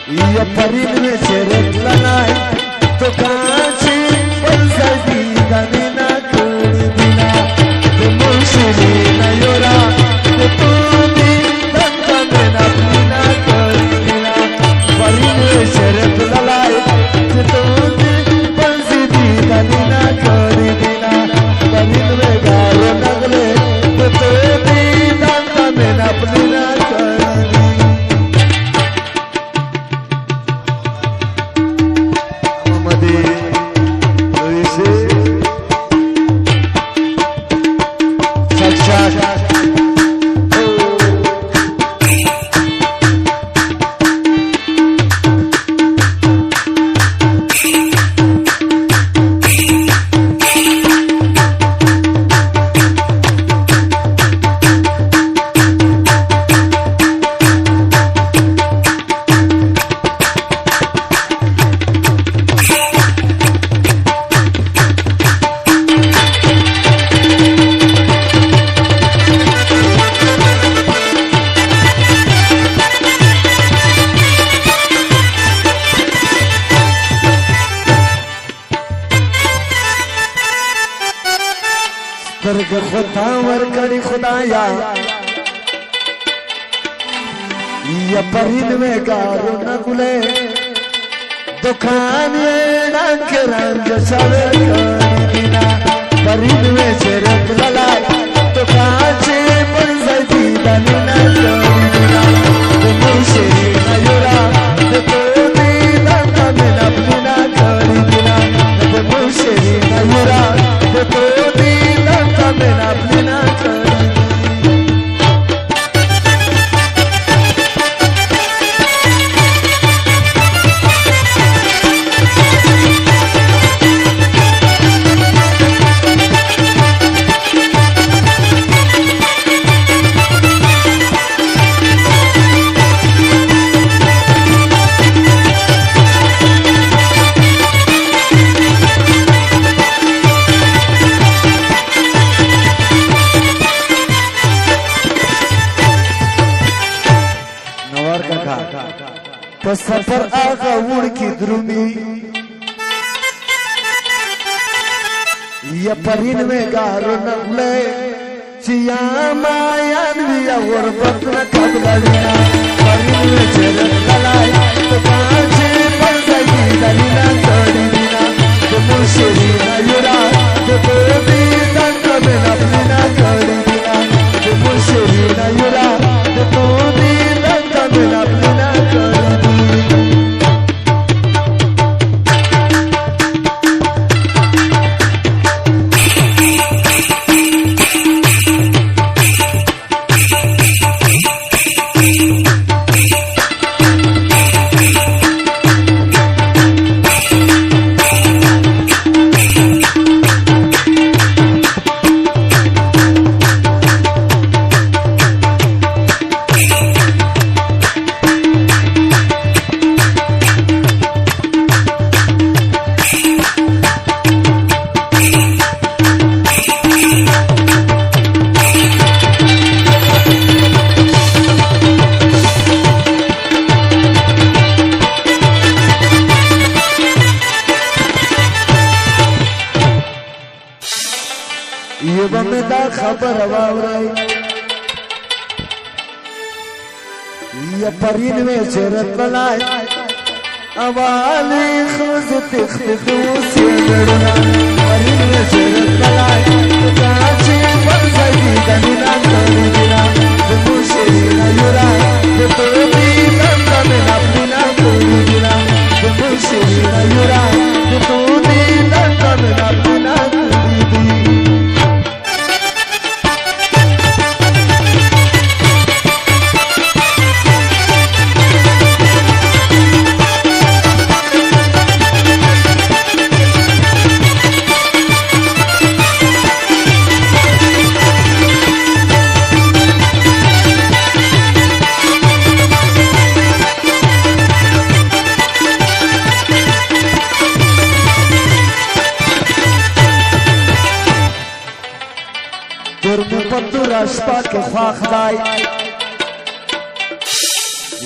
या परीन में शेरत लनाय तो काची बंसदी दनिना कोड़ी दिना तो मुंशिली न योरा तो तूनी दंता में ना पीना कोड़ी दिना परीन में शेरत लनाय तो तूनी बंसदी दनिना कोड़ी दिना परीन में गारो नगले तो तूनी दंता में ना पीना स्वर्ग खुदावर करी खुदाया या परिन में गारो न गुले दुकान रंग रंग सवे बिना परिन में शेरत ललाय तो काचे पर सदी दनिना बिना तो मुझे नयुरा तो दीदा में न बिना करी बिना तो मुझे नयुरा तो मेरा बिना तो सफर आगा उड़ की द्रुमी या परिन में गारो न उले चिया मायान भी और बतना कब लड़िया परिन में शेरत ललाय तो कांचे पर सही दनिना कोड़ी दिना तो मुंशिली न युरा तो भी दंत में न बिना कोड़ी दिना तो मुंशिली न युरा तो भी दंत में न बिना कोड़ी खबर वावराई या परिन में शेरत ललाय अवाली खुज तिख्तिखूस लड़ना परिन में शेरत ललाय तो काची पर सही दनिना कोड़ी दिना तो मुंशिली न युरा तो भी दंत में न बिना कोड़ी दिना तो मुंशिली न युरा तो भी दंत में न बिना कोड़ी दिना रास्ता के फाखदाई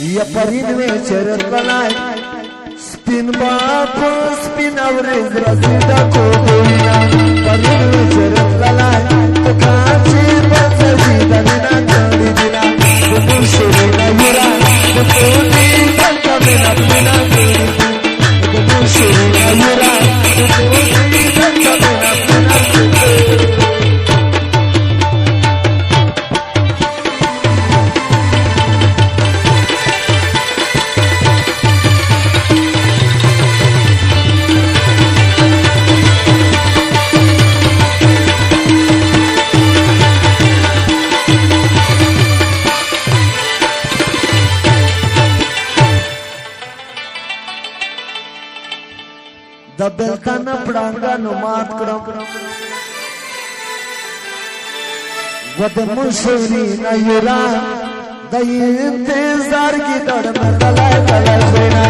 या परिन में चरत बनाए स्पिन बाप स्पिन अवरेज रसीदा को देना परिन में चरत बनाए तो कांची बस सीधा बिना कड़ी बिना तो मुशरे ना युरा तो कोनी कंका बिना बिना कड़ी तो मुशरे ना युरा तो कोनी कंका बिना बिना कड़ी दबेलताना पड़ांगा नुमात करम वद मुशरी न युरा दई इंतजार की दौड़ में तलाय तलाय बेना